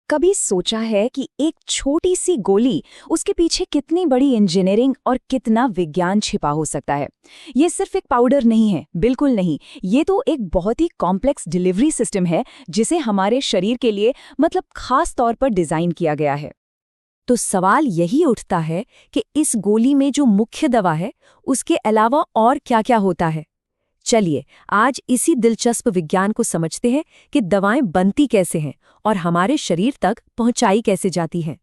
कभी सोचा है कि एक छोटी सी गोली, उसके पीछे कितनी बड़ी इंजीनियरिंग और कितना विज्ञान छिपा हो सकता है। ये सिर्फ एक पाउडर नहीं है, बिल्कुल नहीं। ये तो एक बहुत ही कॉम्प्लेक्स डिलीवरी सिस्टम है जिसे हमारे शरीर के लिए मतलब खास तौर पर डिजाइन किया गया है। तो सवाल यही उठता है कि इस गोली में जो मुख्य दवा है उसके अलावा और क्या-क्या होता है। चलिए आज इसी दिलचस्प विज्ञान को समझते हैं कि दवाएं बनती कैसे हैं और हमारे शरीर तक पहुंचाई कैसे जाती हैं।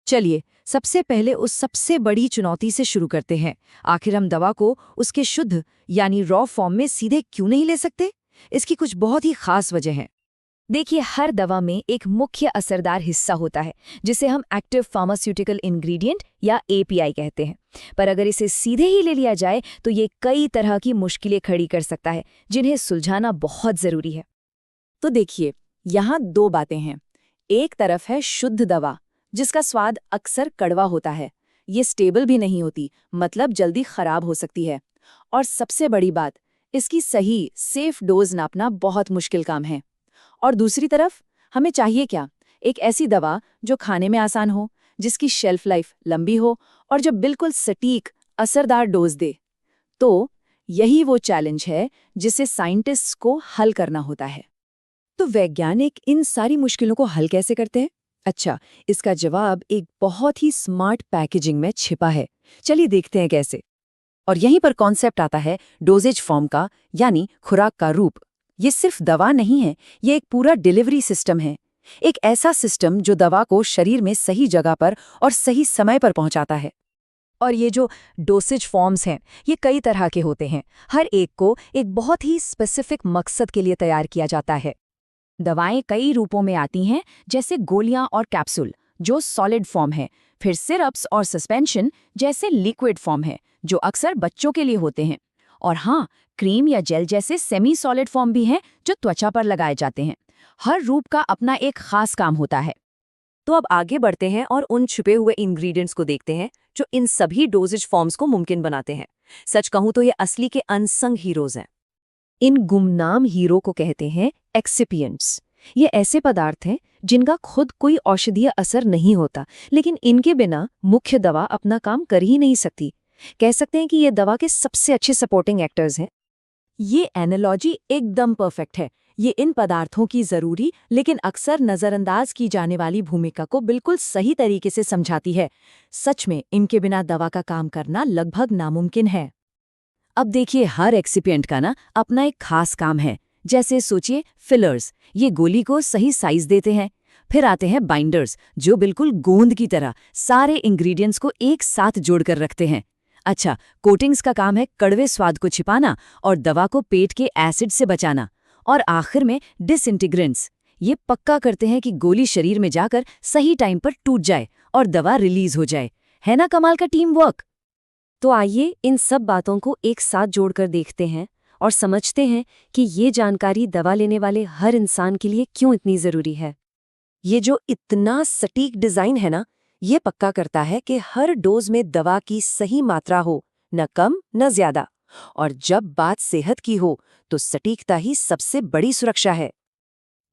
चलिए सबसे पहले उस सबसे बड़ी चुनौती से शुरू करते हैं। आखिर हम दवा को उसके शुद्ध यानी रॉ फॉर्म में सीधे क्यों नहीं ले सकते? इसकी कुछ बहुत ही खास वजह है। देखिए, हर दवा में एक मुख्य असरदार हिस्सा होता है जिसे हम एक्टिव फार्मास्यूटिकल इंग्रेडिएंट या एपीआई कहते हैं। पर अगर इसे सीधे ही ले लिया जाए तो ये कई तरह की मुश्किलें खड़ी कर सकता है जिन्हें सुलझाना बहुत जरूरी है। तो देखिए, यहाँ दो बातें हैं। एक तरफ है शुद्ध दवा जिसका स्वाद अक्सर कड़वा होता है, ये स्टेबल भी नहीं होती, मतलब जल्दी खराब हो सकती है। और सबसे बड़ी बात, इसकी सही सेफ डोज नापना बहुत मुश्किल काम है। और दूसरी तरफ हमें चाहिए क्या? एक ऐसी दवा जो खाने में आसान हो, जिसकी शेल्फ लाइफ लंबी हो और जो बिल्कुल सटीक असरदार डोज दे। तो यही वो चैलेंज है जिसे साइंटिस्ट्स को हल करना होता है। तो वैज्ञानिक इन सारी मुश्किलों को हल कैसे करते हैं? अच्छा, इसका जवाब एक बहुत ही स्मार्ट पैकेजिंग में छिपा है। चलिए देखते हैं कैसे। और यहीं पर कॉन्सेप्ट आता है डोजेज फॉर्म का, यानी खुराक का रूप। ये सिर्फ दवा नहीं है, ये एक पूरा डिलीवरी सिस्टम है। एक ऐसा सिस्टम जो दवा को शरीर में सही जगह पर और सही समय पर पहुंचाता है। और ये जो डोसेज फॉर्म्स हैं, ये कई तरह के होते हैं। हर एक को एक बहुत ही स्पेसिफिक मकसद के लिए तैयार किया जाता है। दवाएं कई रूपों में आती हैं, जैसे गोलियां और कैप्सूल जो सॉलिड फॉर्म है, फिर सिरप्स और सस्पेंशन जैसे लिक्विड फॉर्म है जो अक्सर बच्चों के लिए होते हैं। और हाँ, क्रीम या जेल जैसे सेमी सॉलिड फॉर्म भी हैं जो त्वचा पर लगाए जाते हैं। हर रूप का अपना एक खास काम होता है। तो अब आगे बढ़ते हैं और उन छुपे हुए इंग्रेडिएंट्स को देखते हैं जो इन सभी डोजेज फॉर्म्स को मुमकिन बनाते हैं। सच कहूं तो ये असली के अनसंग हीरोज हैं। इन गुमनाम हीरो को कहते हैं एक्सिपिएंट्स। ये ऐसे पदार्थ हैं जिनका खुद कोई औषधीय असर नहीं होता, लेकिन इनके बिना मुख्य दवा अपना काम कर ही नहीं सकती। कह सकते हैं कि ये दवा के सबसे अच्छे सपोर्टिंग एक्टर्स हैं। ये एनालॉजी एकदम परफेक्ट है। ये इन पदार्थों की जरूरी लेकिन अक्सर नजरअंदाज की जाने वाली भूमिका को बिल्कुल सही तरीके से समझाती है। सच में इनके बिना दवा का काम करना लगभग नामुमकिन है। अब देखिए, हर एक्सिपिएंट का ना अपना एक खास काम है। जैसे सोचिए फिलर्स, ये गोली को सही साइज देते हैं। फिर आते हैं बाइंडर्स, जो बिल्कुल गोंद की तरह सारे इंग्रेडिएंट्स को एक साथ जोड़कर रखते हैं। अच्छा, कोटिंग्स का काम है कड़वे स्वाद को छिपाना और दवा को पेट के एसिड से बचाना। और आखिर में डिसइंटीग्रेंट्स, ये पक्का करते हैं कि गोली शरीर में जाकर सही टाइम पर टूट जाए और दवा रिलीज हो जाए। है ना कमाल का टीम वर्क? तो आइए इन सब बातों को एक साथ जोड़कर देखते हैं और समझते हैं कि ये जानकारी दवा लेने वाले हर इंसान के लिए क्यों इतनी जरूरी है। ये जो इतना सटीक डिजाइन है ना, ये पक्का करता है कि हर डोज में दवा की सही मात्रा हो, न कम न ज्यादा। और जब बात सेहत की हो तो सटीकता ही सबसे बड़ी सुरक्षा है।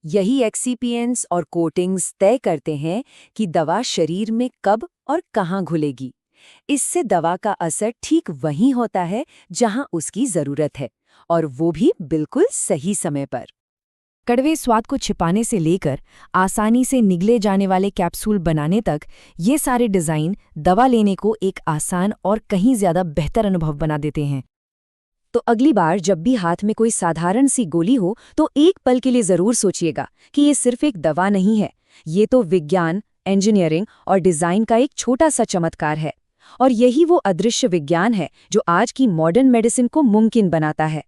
यही एक्सिपिएंट्स और कोटिंग्स तय करते हैं कि दवा शरीर में कब और कहाँ घुलेगी। इससे दवा का असर ठीक वहीं होता है जहां उसकी जरूरत है, और वो भी बिल्कुल सही समय पर। कड़वे स्वाद को छिपाने से लेकर आसानी से निगले जाने वाले कैप्सूल बनाने तक, ये सारे डिजाइन दवा लेने को एक आसान और कहीं ज्यादा बेहतर अनुभव बना देते हैं। तो अगली बार जब भी हाथ में कोई साधारण सी गोली हो तो एक पल के लिए जरूर सोचिएगा कि ये सिर्फ एक दवा नहीं है, ये तो विज्ञान, इंजीनियरिंग और डिजाइन का एक छोटा सा चमत्कार है। और यही वो अदृश्य विज्ञान है जो आज की मॉडर्न मेडिसिन को मुमकिन बनाता है।